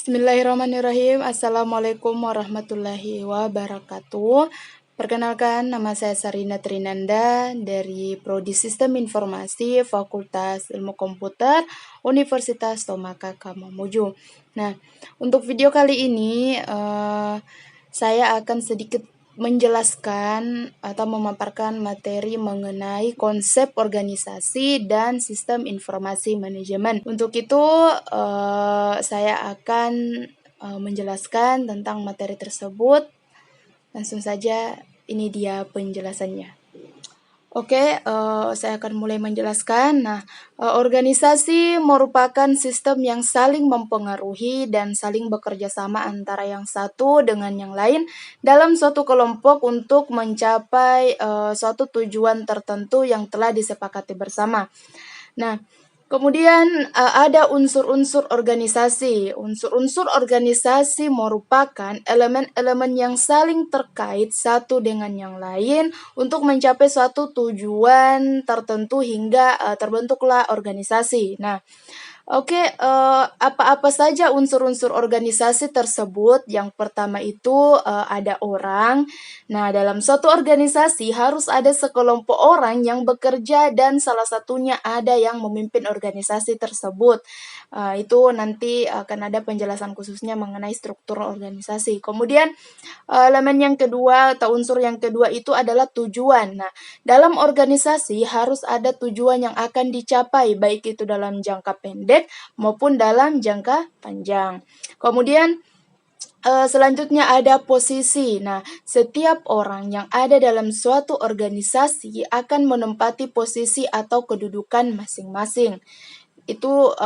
Bismillahirrahmanirrahim. Assalamualaikum warahmatullahi wabarakatuh. Perkenalkan, nama saya Sarina Trinanda dari Prodi Sistem Informasi Fakultas Ilmu Komputer Universitas Tomaka Mamuju. Nah, untuk video kali ini saya akan sedikit menjelaskan atau memaparkan materi mengenai konsep organisasi dan sistem informasi manajemen. Untuk itu, saya akan menjelaskan tentang materi tersebut. Langsung saja, ini dia penjelasannya. Oke, saya akan mulai menjelaskan. Nah, organisasi merupakan sistem yang saling mempengaruhi dan saling bekerja sama antara yang satu dengan yang lain dalam suatu kelompok untuk mencapai suatu tujuan tertentu yang telah disepakati bersama. Nah, kemudian ada unsur-unsur organisasi. Unsur-unsur organisasi merupakan elemen-elemen yang saling terkait satu dengan yang lain untuk mencapai suatu tujuan tertentu hingga terbentuklah organisasi. Nah, oke, apa-apa saja unsur-unsur organisasi tersebut? Yang pertama itu ada orang. Nah, dalam suatu organisasi harus ada sekelompok orang yang bekerja dan salah satunya ada yang memimpin organisasi tersebut. Itu nanti akan ada penjelasan khususnya mengenai struktur organisasi. Kemudian elemen yang kedua atau unsur yang kedua itu adalah tujuan. Nah, dalam organisasi harus ada tujuan yang akan dicapai, baik itu dalam jangka pendek maupun dalam jangka panjang. Kemudian selanjutnya ada posisi. Nah, setiap orang yang ada dalam suatu organisasi akan menempati posisi atau kedudukan masing-masing. Itu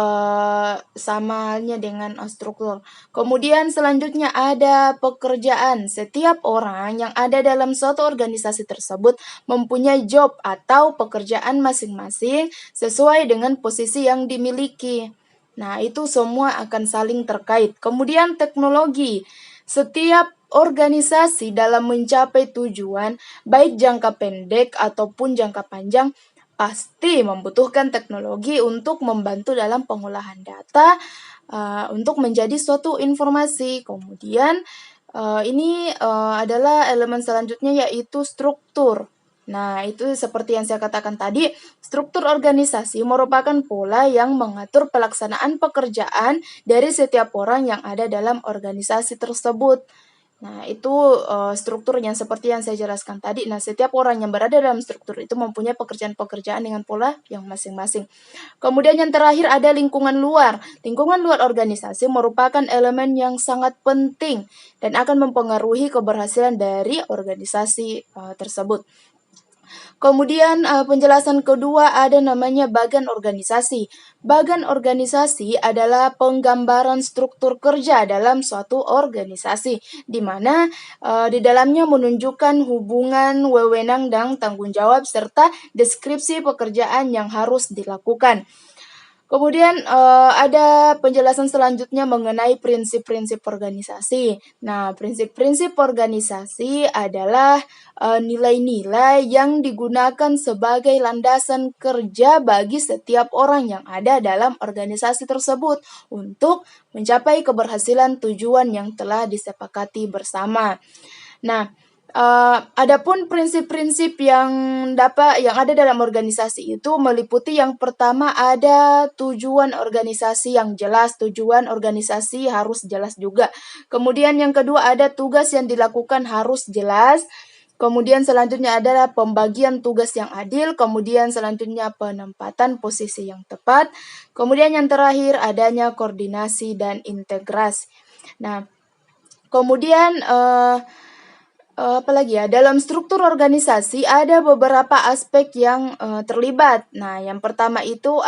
sama halnya dengan struktur. Kemudian selanjutnya ada pekerjaan. Setiap orang yang ada dalam suatu organisasi tersebut mempunyai job atau pekerjaan masing-masing sesuai dengan posisi yang dimiliki. Nah, itu semua akan saling terkait. Kemudian teknologi. Setiap organisasi dalam mencapai tujuan, baik jangka pendek ataupun jangka panjang, pasti membutuhkan teknologi untuk membantu dalam pengolahan data untuk menjadi suatu informasi. Kemudian ini adalah elemen selanjutnya yaitu struktur. Nah, itu seperti yang saya katakan tadi, struktur organisasi merupakan pola yang mengatur pelaksanaan pekerjaan dari setiap orang yang ada dalam organisasi tersebut. Nah, itu struktur yang seperti yang saya jelaskan tadi. Nah, setiap orang yang berada dalam struktur itu mempunyai pekerjaan-pekerjaan dengan pola yang masing-masing. Kemudian yang terakhir ada lingkungan luar. Lingkungan luar organisasi merupakan elemen yang sangat penting dan akan mempengaruhi keberhasilan dari organisasi tersebut. Kemudian penjelasan kedua ada namanya bagan organisasi. Bagan organisasi adalah penggambaran struktur kerja dalam suatu organisasi, di mana di dalamnya menunjukkan hubungan, wewenang, dan tanggung jawab serta deskripsi pekerjaan yang harus dilakukan. Kemudian ada penjelasan selanjutnya mengenai prinsip-prinsip organisasi. Nah, prinsip-prinsip organisasi adalah nilai-nilai yang digunakan sebagai landasan kerja bagi setiap orang yang ada dalam organisasi tersebut untuk mencapai keberhasilan tujuan yang telah disepakati bersama. Nah, adapun prinsip-prinsip yang ada dalam organisasi itu meliputi yang pertama ada tujuan organisasi yang jelas, tujuan organisasi harus jelas juga. Kemudian yang kedua ada tugas yang dilakukan harus jelas. Kemudian selanjutnya adalah pembagian tugas yang adil, kemudian selanjutnya penempatan posisi yang tepat. Kemudian yang terakhir adanya koordinasi dan integrasi. Nah, kemudian apalagi ya, dalam struktur organisasi ada beberapa aspek yang terlibat. Nah, yang pertama itu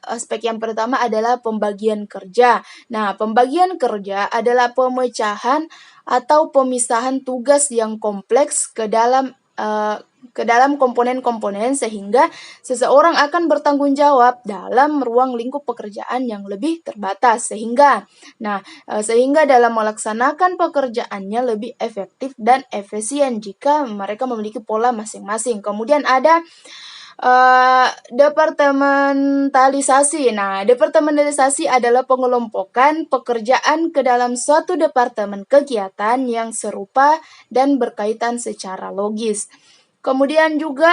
aspek yang pertama adalah pembagian kerja. Nah, pembagian kerja adalah pemecahan atau pemisahan tugas yang kompleks ke dalam komponen-komponen sehingga seseorang akan bertanggung jawab dalam ruang lingkup pekerjaan yang lebih terbatas sehingga dalam melaksanakan pekerjaannya lebih efektif dan efisien jika mereka memiliki pola masing-masing. Kemudian ada Departementalisasi. Nah, departementalisasi adalah pengelompokan pekerjaan ke dalam suatu departemen kegiatan yang serupa dan berkaitan secara logis. Kemudian juga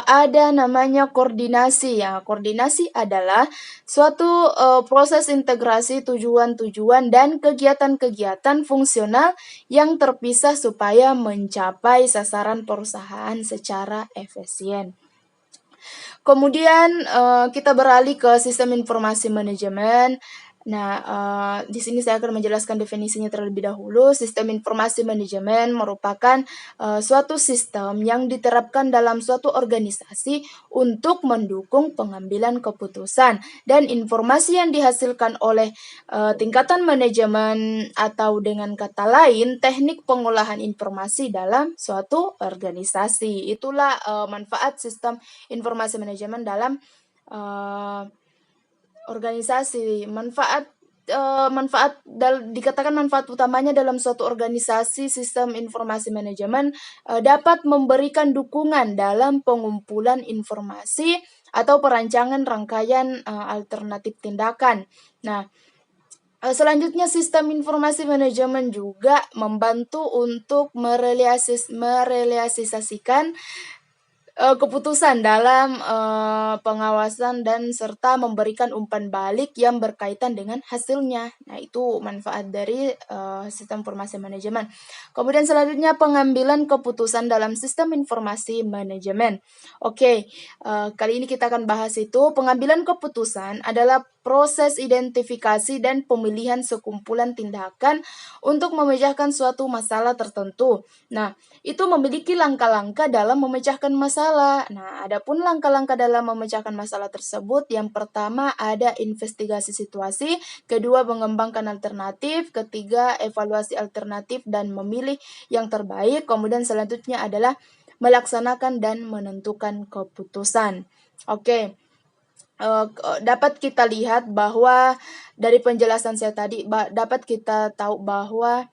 ada namanya koordinasi ya. Koordinasi adalah suatu proses integrasi tujuan-tujuan dan kegiatan-kegiatan fungsional yang terpisah supaya mencapai sasaran perusahaan secara efisien. Kemudian, kita beralih ke sistem informasi manajemen. Nah, di sini saya akan menjelaskan definisinya terlebih dahulu. Sistem informasi manajemen merupakan, suatu sistem yang diterapkan dalam suatu organisasi untuk mendukung pengambilan keputusan dan informasi yang dihasilkan oleh, tingkatan manajemen atau dengan kata lain, teknik pengolahan informasi dalam suatu organisasi. Itulah, manfaat sistem informasi manajemen dalam organisasi. Dikatakan manfaat utamanya dalam suatu organisasi sistem informasi manajemen dapat memberikan dukungan dalam pengumpulan informasi atau perancangan rangkaian alternatif tindakan. Nah, selanjutnya sistem informasi manajemen juga membantu untuk merealisasikan keputusan dalam pengawasan dan serta memberikan umpan balik yang berkaitan dengan hasilnya. Nah, itu manfaat dari sistem informasi manajemen. Kemudian selanjutnya pengambilan keputusan dalam sistem informasi manajemen. Oke, kali ini kita akan bahas itu. Pengambilan keputusan adalah proses identifikasi dan pemilihan sekumpulan tindakan untuk memecahkan suatu masalah tertentu. Nah, itu memiliki langkah-langkah dalam memecahkan masalah. Nah, adapun langkah-langkah dalam memecahkan masalah tersebut, yang pertama ada investigasi situasi, kedua mengembangkan alternatif, ketiga evaluasi alternatif dan memilih yang terbaik, kemudian selanjutnya adalah melaksanakan dan menentukan keputusan. Oke. Dapat kita lihat bahwa dari penjelasan saya tadi, dapat kita tahu bahwa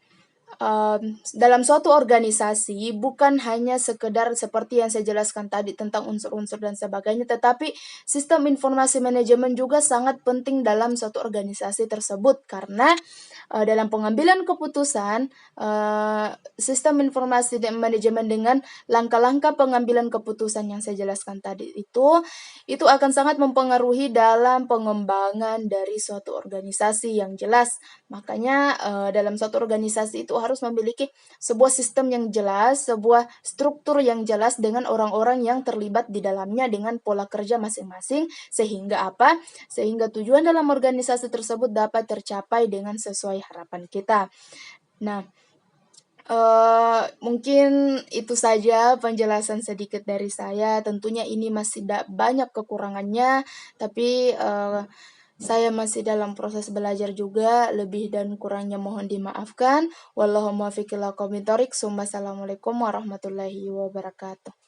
dalam suatu organisasi bukan hanya sekedar seperti yang saya jelaskan tadi tentang unsur-unsur dan sebagainya, tetapi sistem informasi manajemen juga sangat penting dalam suatu organisasi tersebut karena dalam pengambilan keputusan, sistem informasi dan manajemen dengan langkah-langkah pengambilan keputusan yang saya jelaskan tadi itu akan sangat mempengaruhi dalam pengembangan dari suatu organisasi yang jelas. Makanya dalam suatu organisasi itu harus memiliki sebuah sistem yang jelas, sebuah struktur yang jelas dengan orang-orang yang terlibat di dalamnya dengan pola kerja masing-masing sehingga apa? Sehingga tujuan dalam organisasi tersebut dapat tercapai dengan sesuai harapan kita. Nah, mungkin itu saja penjelasan sedikit dari saya. Tentunya ini masih banyak kekurangannya, tapi saya masih dalam proses belajar juga, lebih dan kurangnya mohon dimaafkan. Wallahumma fiqh ila qomit thoriq. Assalamualaikum warahmatullahi wabarakatuh.